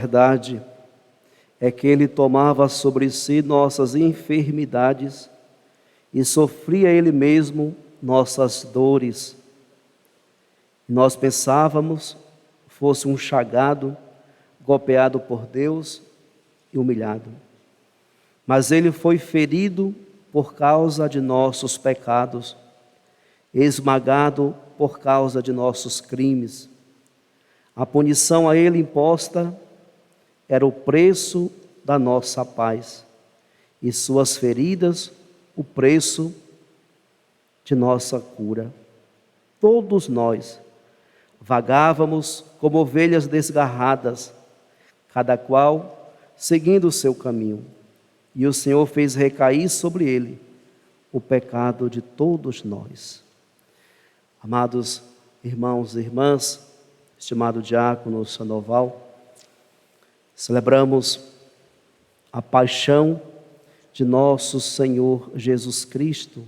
verdade é que ele tomava sobre si nossas enfermidades e sofria ele mesmo nossas dores. Nós pensávamos fosse um chagado, golpeado por Deus e humilhado. Mas ele foi ferido por causa de nossos pecados, esmagado por causa de nossos crimes. A punição a ele imposta era o preço da nossa paz, e suas feridas, o preço de nossa cura. Todos nós vagávamos como ovelhas desgarradas, cada qual seguindo o seu caminho, e o Senhor fez recair sobre ele o pecado de todos nós. Amados irmãos e irmãs, estimado diácono Sandoval, celebramos a paixão de nosso Senhor Jesus Cristo,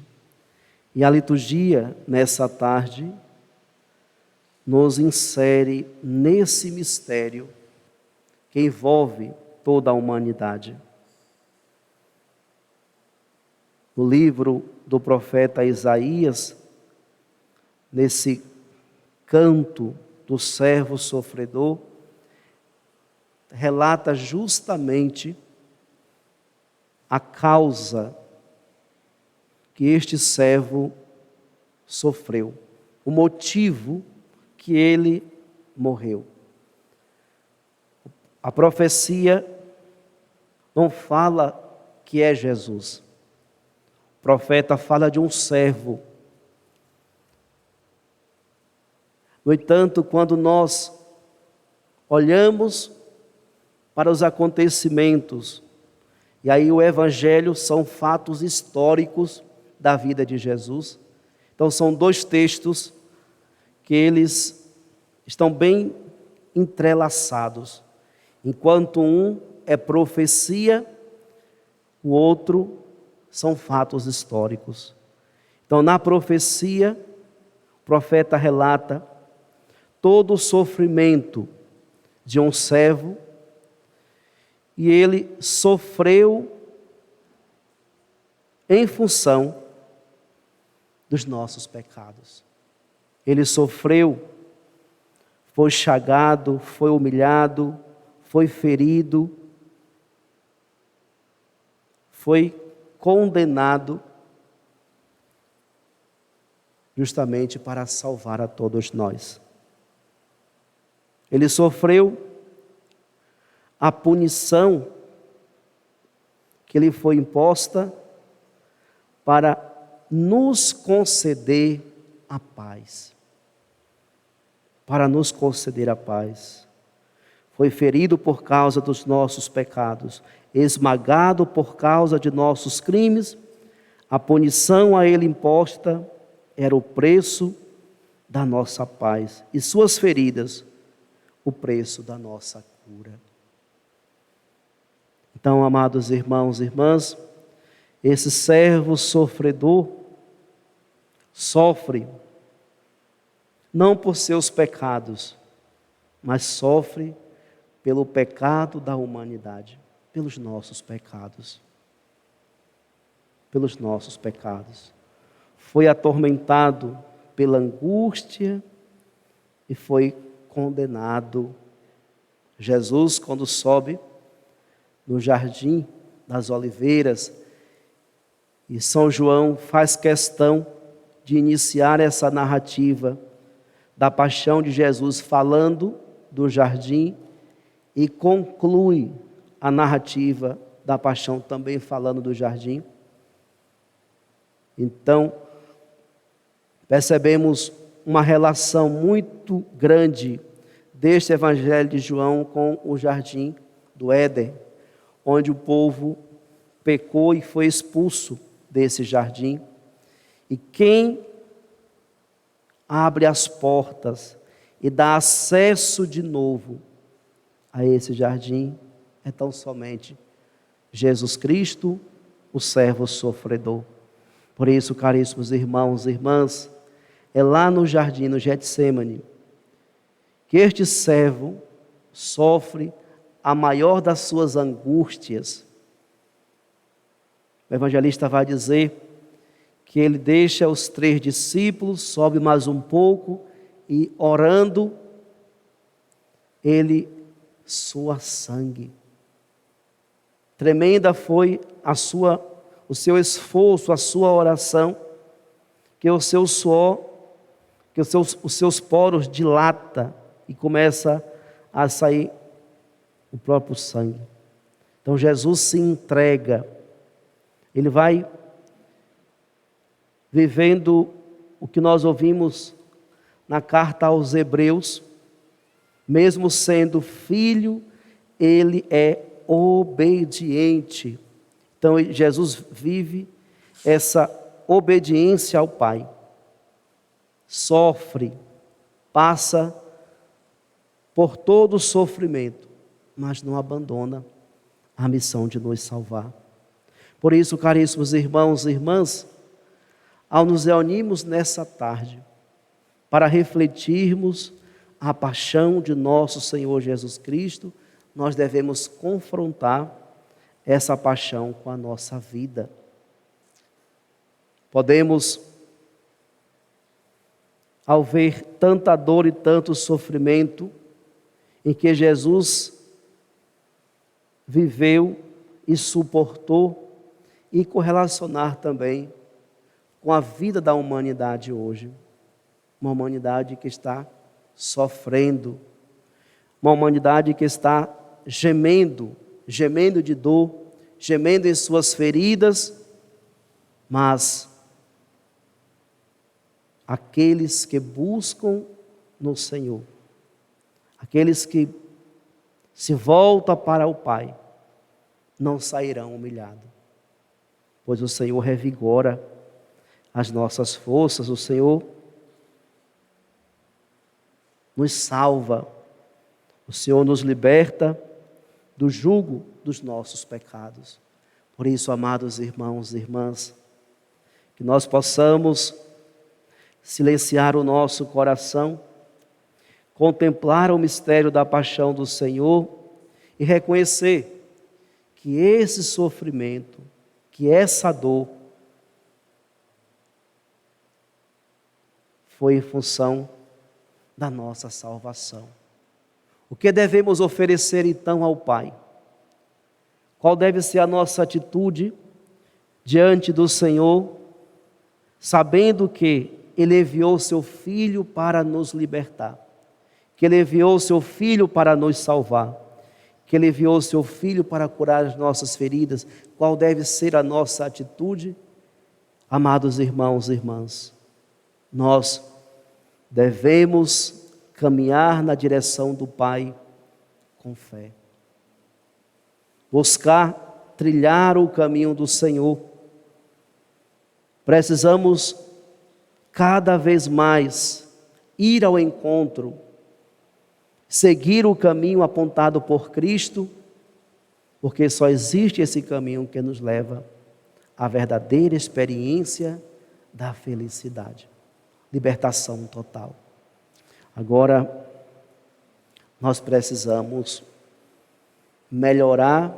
e a liturgia, nessa tarde, nos insere nesse mistério que envolve toda a humanidade. No livro do profeta Isaías, nesse canto do servo sofredor, relata justamente a causa que este servo sofreu, o motivo que ele morreu. A profecia não fala que é Jesus. O profeta fala de um servo. No entanto, quando nós olhamos para os acontecimentos, e aí o Evangelho são fatos históricos da vida de Jesus. Então são dois textos que eles estão bem entrelaçados. Enquanto um é profecia, o outro são fatos históricos. Então na profecia, o profeta relata todo o sofrimento de um servo, e ele sofreu em função dos nossos pecados. Ele sofreu, foi chagado, foi humilhado, foi ferido, foi condenado justamente para salvar a todos nós. Ele sofreu a punição que lhe foi imposta para nos conceder a paz. Para nos conceder a paz. Foi ferido por causa dos nossos pecados, esmagado por causa de nossos crimes. A punição a ele imposta era o preço da nossa paz, e suas feridas, o preço da nossa cura. Então, amados irmãos e irmãs, esse servo sofredor sofre não por seus pecados, mas sofre pelo pecado da humanidade, pelos nossos pecados. Pelos nossos pecados. Foi atormentado pela angústia e foi condenado. Jesus, quando sobe no Jardim das Oliveiras, e São João faz questão de iniciar essa narrativa da paixão de Jesus falando do jardim, e conclui a narrativa da paixão também falando do jardim. Então, percebemos uma relação muito grande deste Evangelho de João com o jardim do Éden, onde o povo pecou e foi expulso desse jardim. E quem abre as portas e dá acesso de novo a esse jardim é tão somente Jesus Cristo, o servo sofredor. Por isso, caríssimos irmãos e irmãs, é lá no jardim, no Getsêmani, que este servo sofre a maior das suas angústias. O evangelista vai dizer que ele deixa os 3 discípulos, sobe mais um pouco e, orando, ele sua sangue. Tremenda foi o seu esforço, a sua oração, que o seu suor, que os seus poros dilata e começa a sair o próprio sangue. Então Jesus se entrega, ele vai vivendo o que nós ouvimos na carta aos Hebreus, mesmo sendo filho, ele é obediente. Então Jesus vive essa obediência ao Pai, sofre, passa por todo o sofrimento, mas não abandona a missão de nos salvar. Por isso, caríssimos irmãos e irmãs, ao nos reunirmos nessa tarde, para refletirmos a paixão de nosso Senhor Jesus Cristo, nós devemos confrontar essa paixão com a nossa vida. Podemos, ao ver tanta dor e tanto sofrimento em que Jesus viveu e suportou, e correlacionar também com a vida da humanidade hoje. Uma humanidade que está sofrendo, uma humanidade que está gemendo de dor, gemendo em suas feridas, mas aqueles que buscam no Senhor, aqueles que se voltam para o Pai, não sairão humilhados, pois o Senhor revigora as nossas forças, o Senhor nos salva, o Senhor nos liberta do jugo dos nossos pecados. Por isso, amados irmãos e irmãs, que nós possamos silenciar o nosso coração, contemplar o mistério da paixão do Senhor e reconhecer que esse sofrimento, que essa dor foi em função da nossa salvação. O que devemos oferecer então ao Pai? Qual deve ser a nossa atitude diante do Senhor, sabendo que Ele enviou seu Filho para nos libertar, que Ele enviou seu Filho para nos salvar, que Ele enviou seu Filho para curar as nossas feridas? Qual deve ser a nossa atitude? Amados irmãos e irmãs, nós devemos caminhar na direção do Pai com fé. Buscar trilhar o caminho do Senhor. Precisamos cada vez mais ir ao encontro, seguir o caminho apontado por Cristo, porque só existe esse caminho que nos leva à verdadeira experiência da felicidade, libertação total. Agora, nós precisamos melhorar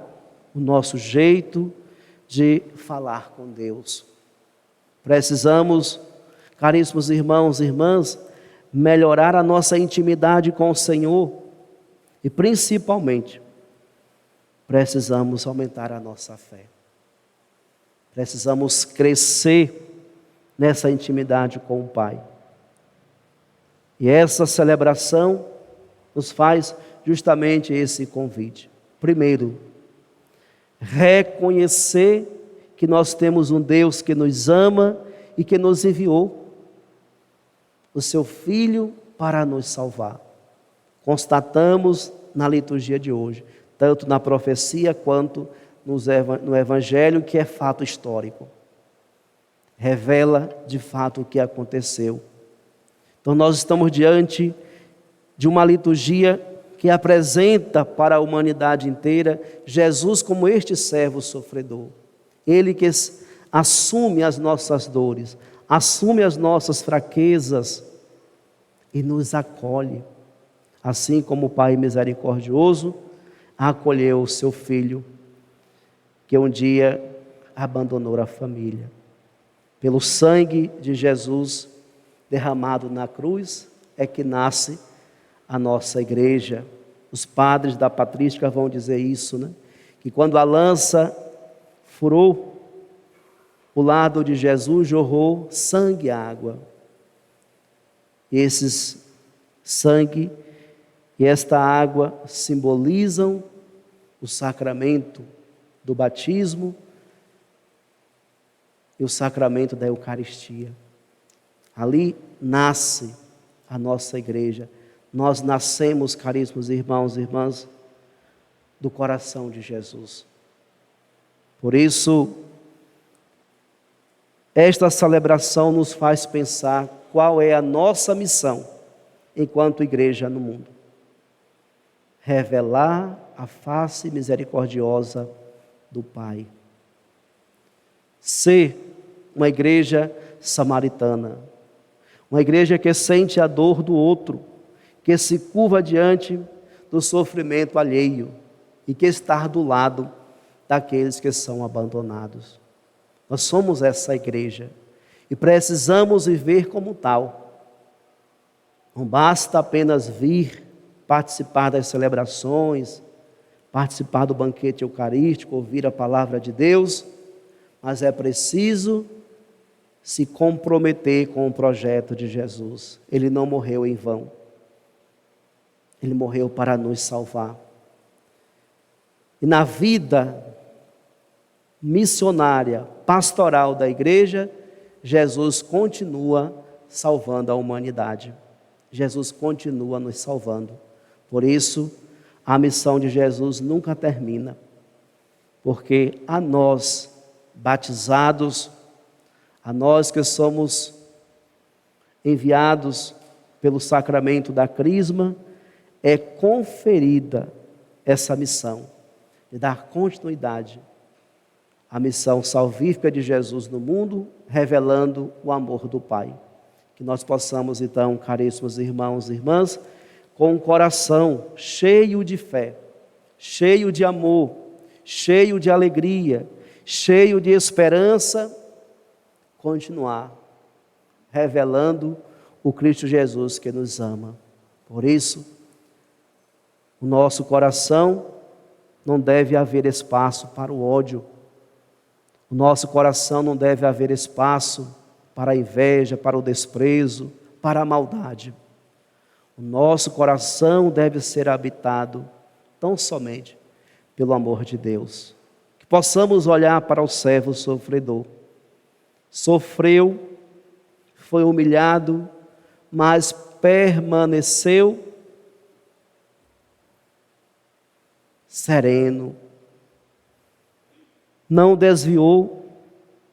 o nosso jeito de falar com Deus. Precisamos, caríssimos irmãos e irmãs, melhorar a nossa intimidade com o Senhor e, principalmente, precisamos aumentar a nossa fé. Precisamos crescer nessa intimidade com o Pai. E essa celebração nos faz justamente esse convite. Primeiro, reconhecer que nós temos um Deus que nos ama e que nos enviou o seu Filho para nos salvar. Constatamos na liturgia de hoje, tanto na profecia quanto no Evangelho, que é fato histórico. Revela de fato o que aconteceu. Então nós estamos diante de uma liturgia que apresenta para a humanidade inteira Jesus como este servo sofredor. Ele que assume as nossas dores, assume as nossas fraquezas e nos acolhe. Assim como o Pai misericordioso acolheu o seu filho, que um dia abandonou a família. Pelo sangue de Jesus derramado na cruz é que nasce a nossa igreja. Os padres da patrística vão dizer isso, né? Que quando a lança furou o lado de Jesus, jorrou sangue e água. Esses sangue e esta água simbolizam o sacramento do batismo e o sacramento da Eucaristia. Ali nasce a nossa igreja. Nós nascemos, caríssimos irmãos e irmãs, do coração de Jesus. Por isso, esta celebração nos faz pensar qual é a nossa missão enquanto igreja no mundo. Revelar a face misericordiosa do Pai. Ser uma igreja samaritana. Uma igreja que sente a dor do outro, que se curva diante do sofrimento alheio e que está do lado daqueles que são abandonados. Nós somos essa igreja e precisamos viver como tal. Não basta apenas vir participar das celebrações, participar do banquete eucarístico, ouvir a palavra de Deus, mas é preciso se comprometer com o projeto de Jesus. Ele não morreu em vão. Ele morreu para nos salvar. E na vida missionária, pastoral da igreja, Jesus continua salvando a humanidade. Jesus continua nos salvando. Por isso, a missão de Jesus nunca termina. Porque a nós, batizados, a nós que somos enviados pelo sacramento da Crisma, é conferida essa missão de dar continuidade à missão salvífica de Jesus no mundo, revelando o amor do Pai. Que nós possamos então, caríssimos irmãos e irmãs, com um coração cheio de fé, cheio de amor, cheio de alegria, cheio de esperança, continuar revelando o Cristo Jesus que nos ama. Por isso, o nosso coração não deve haver espaço para o ódio. O nosso coração não deve haver espaço para a inveja, para o desprezo, para a maldade. O nosso coração deve ser habitado tão somente pelo amor de Deus. Que possamos olhar para o servo sofredor. Sofreu, foi humilhado, mas permaneceu sereno. Não desviou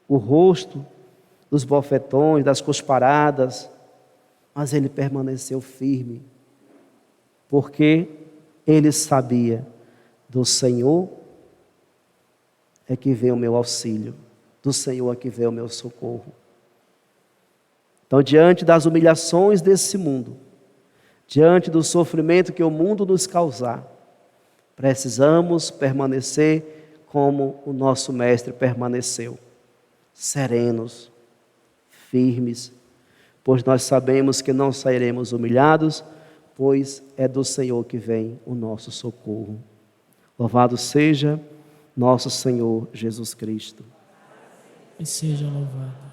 o rosto dos bofetões, das cusparadas, mas ele permaneceu firme, porque ele sabia: do Senhor é que vem o meu auxílio, do Senhor é que vem o meu socorro. Então, diante das humilhações desse mundo, diante do sofrimento que o mundo nos causar, precisamos permanecer como o nosso Mestre permaneceu, serenos, firmes, pois nós sabemos que não sairemos humilhados, pois é do Senhor que vem o nosso socorro. Louvado seja nosso Senhor Jesus Cristo. E seja louvado.